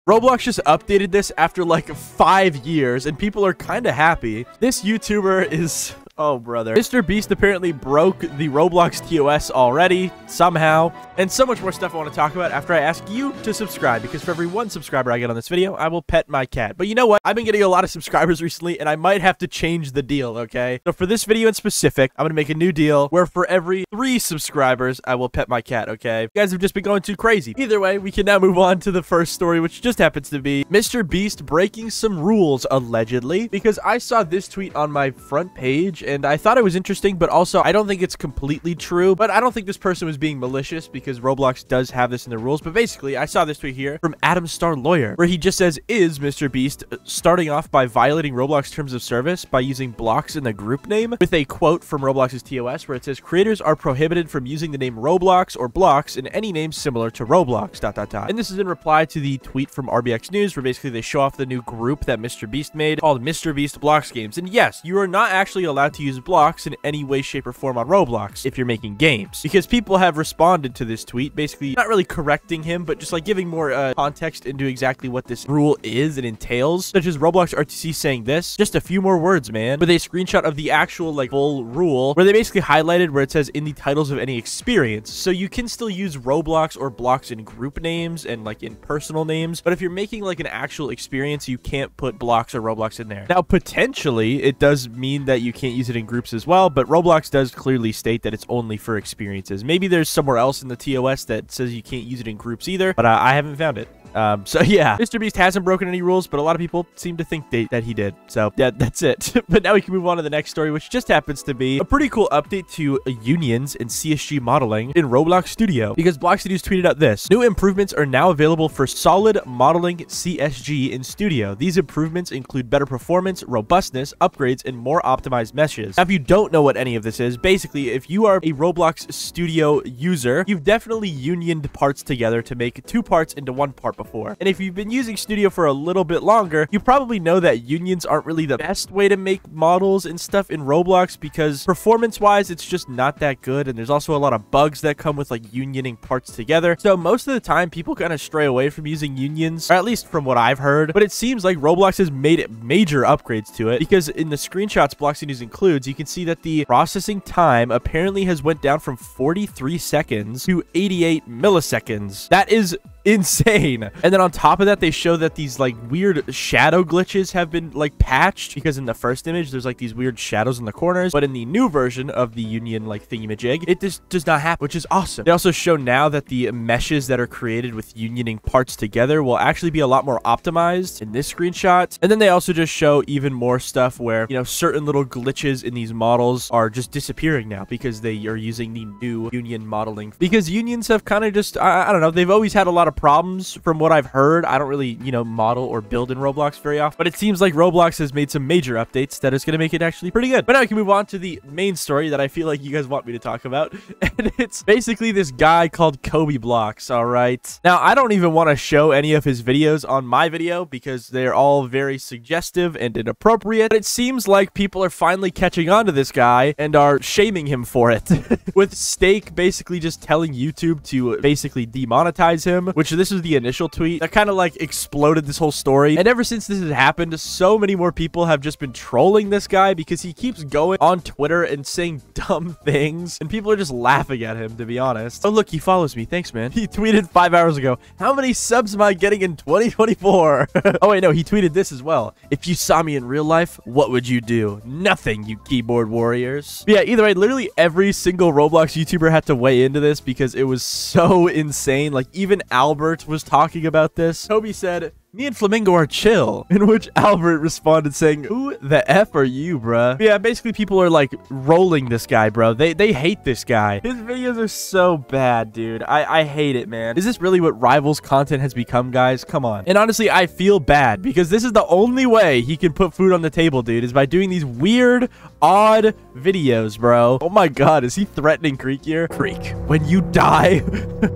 Roblox just updated this after like 5 years, and people are kind of happy. This YouTuber is... Oh, brother. Mr. Beast apparently broke the Roblox TOS already, somehow. And so much more stuff I want to talk about after I ask you to subscribe, because for every 1 subscriber I get on this video, I will pet my cat. But you know what? I've been getting a lot of subscribers recently, and I might have to change the deal, okay? So for this video in specific, I'm going to make a new deal where for every 3 subscribers, I will pet my cat, okay? You guys have just been going too crazy. Either way, we can now move on to the first story, which just happens to be Mr. Beast breaking some rules, allegedly, because I saw this tweet on my front page, and I thought it was interesting, but also I don't think it's completely true. But I don't think this person was being malicious, because Roblox does have this in the rules. But basically, I saw this tweet here from Adam Star Lawyer, where he just says, is Mr. Beast starting off by violating Roblox terms of service by using blocks in the group name? With a quote from Roblox's TOS where it says, creators are prohibited from using the name Roblox or blocks in any name similar to Roblox, ... And this is in reply to the tweet from RBX News, where basically they show off the new group that Mr. Beast made called Mr. Beast Blocks Games. And yes, you are not actually allowed to use blocks in any way, shape, or form on Roblox if you're making games, because people have responded to this tweet, basically not really correcting him, but just like giving more context into exactly what this rule is and entails, such as Roblox RTC saying this, just a few more words, man, with a screenshot of the actual like full rule, where they basically highlighted where it says in the titles of any experience. So you can still use Roblox or blocks in group names and like in personal names, but if you're making like an actual experience, you can't put blocks or Roblox in there. Now, potentially, it does mean that you can't use it in groups as well, but Roblox does clearly state that it's only for experiences. Maybe there's somewhere else in the TOS that says you can't use it in groups either, but I haven't found it. So yeah, Mr. Beast hasn't broken any rules, but a lot of people seem to think that he did. So yeah, that's it. But now we can move on to the next story, which just happens to be a pretty cool update to unions and CSG modeling in Roblox Studio, because Block Studios tweeted out this: new improvements are now available for solid modeling CSG in Studio. These improvements include better performance, robustness, upgrades, and more optimized meshes. Now, if you don't know what any of this is, basically, if you are a Roblox Studio user, you've definitely unioned parts together to make 2 parts into 1 part before. And if you've been using Studio for a little bit longer, you probably know that unions aren't really the best way to make models and stuff in Roblox, because performance-wise, it's just not that good, and there's also a lot of bugs that come with like unioning parts together. So most of the time, people kind of stray away from using unions, or at least from what I've heard. But it seems like Roblox has made major upgrades to it, because in the screenshots Block Studios includes, you can see that the processing time apparently has went down from 43 seconds to 88 milliseconds. That is insane. And then on top of that, they show that these like weird shadow glitches have been like patched, because in the first image there's like these weird shadows in the corners, but in the new version of the union like thingamajig, it just does not happen, which is awesome. They also show now that the meshes that are created with unioning parts together will actually be a lot more optimized in this screenshot. And then they also just show even more stuff where, you know, certain little glitches in these models are just disappearing now because they are using the new union modeling, because unions have kind of just I don't know, they've always had a lot of problems from what I've heard. I don't really, you know, model or build in Roblox very often, but it seems like Roblox has made some major updates that is going to make it actually pretty good. But now we can move on to the main story that I feel like you guys want me to talk about, and it's basically this guy called Kobe Blocks. All right, now I don't even want to show any of his videos on my video because they're all very suggestive and inappropriate, but it seems like people are finally catching on to this guy and are shaming him for it with Stake basically just telling YouTube to basically demonetize him, which this is the initial tweet that kind of like exploded this whole story. And ever since this has happened, so many more people have just been trolling this guy, because he keeps going on Twitter and saying dumb things, and people are just laughing at him, to be honest. Oh, look, he follows me. Thanks, man. He tweeted 5 hours ago, how many subs am I getting in 2024? Oh, wait, no, he tweeted this as well. If you saw me in real life, what would you do? Nothing, you keyboard warriors. But yeah, either way, literally every single Roblox YouTuber had to weigh into this because it was so insane. Like, even Albert was talking about this. Toby said, me and Flamingo are chill, in which Albert responded saying, who the F are you, bruh? Yeah, basically people are like rolling this guy, bro. They hate this guy. His videos are so bad, dude. I hate it, man. Is this really what Rivals content has become, guys? Come on. And honestly, I feel bad, because this is the only way he can put food on the table, dude, is by doing these weird, odd videos, bro. Oh my god, is he threatening Creek here? Creek, when you die,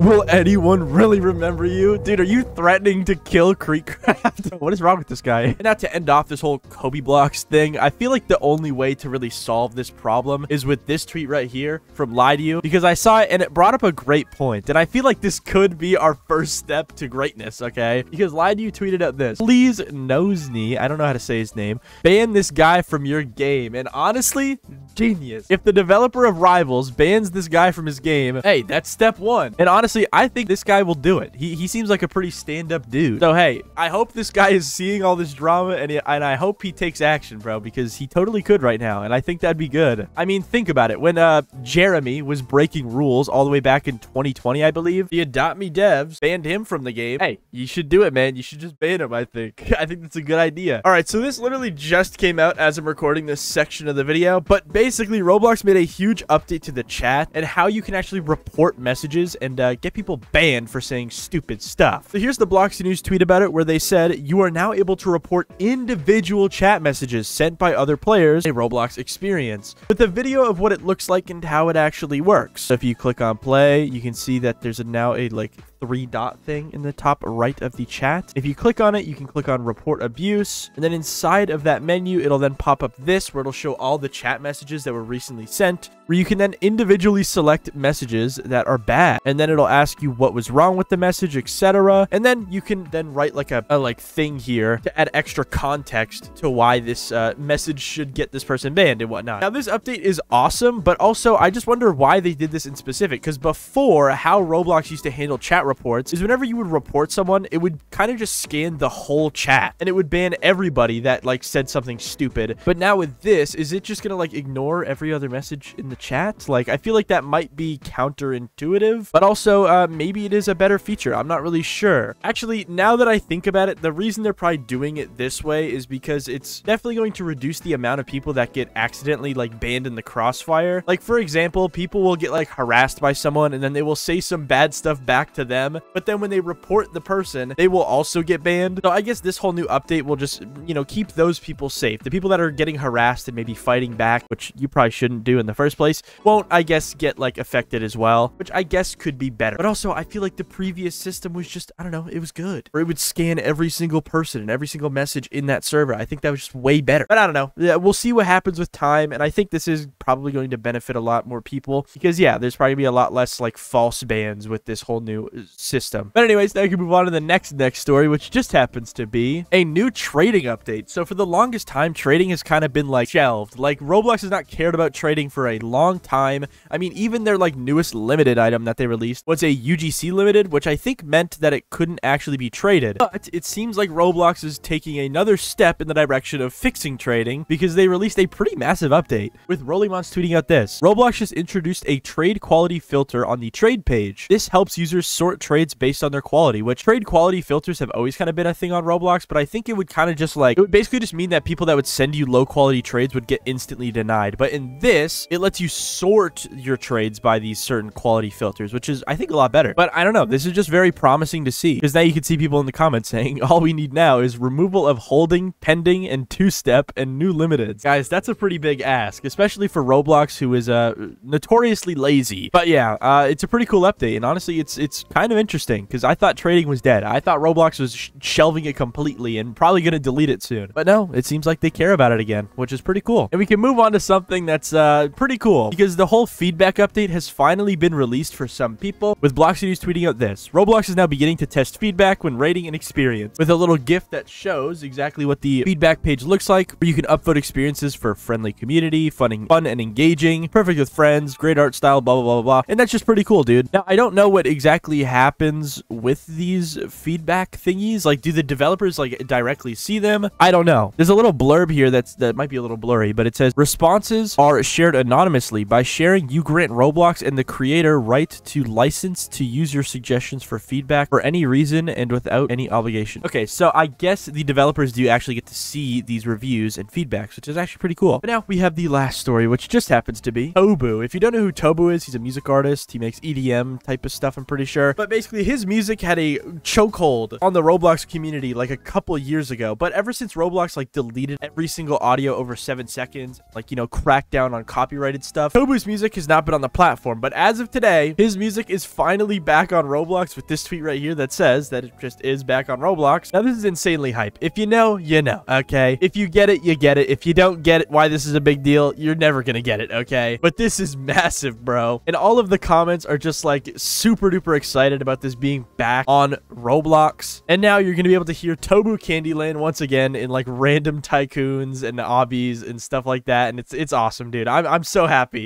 will anyone really remember you? Dude, are you threatening to kill Creekcraft? What is wrong with this guy? And now to end off this whole Kobe Blocks thing, I feel like the only way to really solve this problem is with this tweet right here from Lie to You, because I saw it and it brought up a great point, and I feel like this could be our first step to greatness, okay? Because Lie to You tweeted out this: please, Nosney, I don't know how to say his name, ban this guy from your game. And honestly, genius. If the developer of Rivals bans this guy from his game, hey, that's step one. And honestly, I think this guy will do it. He seems like a pretty stand-up dude. So hey, I hope this guy is seeing all this drama, and I hope he takes action, bro, because he totally could right now, and I think that'd be good. I mean, think about it. When Jeremy was breaking rules all the way back in 2020, I believe, the Adopt Me devs banned him from the game. Hey, you should do it, man. You should just ban him, I think. I think that's a good idea. All right, so this literally just came out as I'm recording this section of the video, but basically Roblox made a huge update to the chat and how you can actually report messages and get people banned for saying stupid stuff. So here's the Bloxy News tweet about it, where they said, you are now able to report individual chat messages sent by other players, a Roblox experience, with a video of what it looks like and how it actually works. So if you click on play, you can see that there's now a like 3-dot thing in the top right of the chat. If you click on it, you can click on report abuse, and then inside of that menu, it'll then pop up this, where it'll show all the chat messages that were recently sent, where you can then individually select messages that are bad, and then it'll ask you what was wrong with the message, etc. And then you can then write like a like thing here to add extra context to why this message should get this person banned and whatnot. Now this update is awesome, but also I just wonder why they did this in specific, because before, how Roblox used to handle chat reports is whenever you would report someone, it would kind of just scan the whole chat and it would ban everybody that like said something stupid. But now with this, is it just gonna like ignore every other message in the chat? Like, I feel like that might be counterintuitive, but also maybe it is a better feature. I'm not really sure. Actually, now that I think about it, the reason they're probably doing it this way is because it's definitely going to reduce the amount of people that get accidentally like banned in the crossfire. Like, for example, people will get like harassed by someone and then they will say some bad stuff back to them, but then when they report the person, they will also get banned. So I guess this whole new update will just, you know, keep those people safe. The people that are getting harassed and maybe fighting back, which you probably shouldn't do in the first place, won't, I guess, get like affected as well, which I guess could be better. But also, I feel like the previous system was just, I don't know, it was good. Or it would scan every single person and every single message in that server. I think that was just way better. But I don't know. Yeah, we'll see what happens with time, and I think this is probably going to benefit a lot more people because, yeah, there's probably gonna be a lot less like false bans with this whole new system. But anyways, now we can move on to the next story, which just happens to be a new trading update. So for the longest time, trading has kind of been like shelved. Like, Roblox has not cared about trading for a long time. I mean, even their like newest limited item that they released was a UGC limited, which I think meant that it couldn't actually be traded. But it seems like Roblox is taking another step in the direction of fixing trading because they released a pretty massive update, with Rollymons tweeting out this: Roblox just introduced a trade quality filter on the trade page. This helps users sort trades based on their quality, which trade quality filters have always kind of been a thing on Roblox, but I think it would kind of just like, it would basically just mean that people that would send you low quality trades would get instantly denied. But in this, it lets you sort your trades by these certain quality filters, which is, I think, a lot better. But I don't know, this is just very promising to see, because now you can see people in the comments saying all we need now is removal of holding, pending, and two-step, and new limiteds. Guys, that's a pretty big ask, especially for Roblox, who is notoriously lazy. But yeah, it's a pretty cool update, and honestly, it's kind of interesting, because I thought trading was dead. I thought Roblox was shelving it completely and probably going to delete it soon. But no, it seems like they care about it again, which is pretty cool. And we can move on to something that's pretty cool, because the whole feedback update has finally been released for some people, with Bloxy News tweeting out this: Roblox is now beginning to test feedback when rating an experience, with a little GIF that shows exactly what the feedback page looks like, where you can upvote experiences for friendly community, fun and engaging, perfect with friends, great art style, blah, blah, blah, blah. And that's just pretty cool, dude. Now, I don't know what exactly happens with these feedback thingies. Like, do the developers like directly see them? I don't know. There's a little blurb here that might be a little blurry, but it says responses are shared anonymously. By sharing, you grant Roblox and the creator right to license to use your suggestions for feedback for any reason and without any obligation. Okay, so I guess the developers do actually get to see these reviews and feedbacks, which is actually pretty cool. But now we have the last story, which just happens to be Tobu. If you don't know who Tobu is, he's a music artist. He makes EDM type of stuff, I'm pretty sure. But basically, his music had a chokehold on the Roblox community like a couple years ago. But ever since Roblox like deleted every single audio over 7 seconds, like, you know, cracked down on copyrighted stuff, Tobu's music has not been on the platform. But as of today, his music is finally back on Roblox with this tweet right here that says that it just is back on Roblox. Now, this is insanely hype. If you know, you know, okay? If you get it, you get it. If you don't get it, why this is a big deal, you're never gonna get it, okay? But this is massive, bro. And all of the comments are just like super duper excited about this being back on Roblox. And now you're gonna be able to hear Tobu Candyland once again in like random tycoons and obbies and stuff like that. And it's awesome, dude. I'm so happy.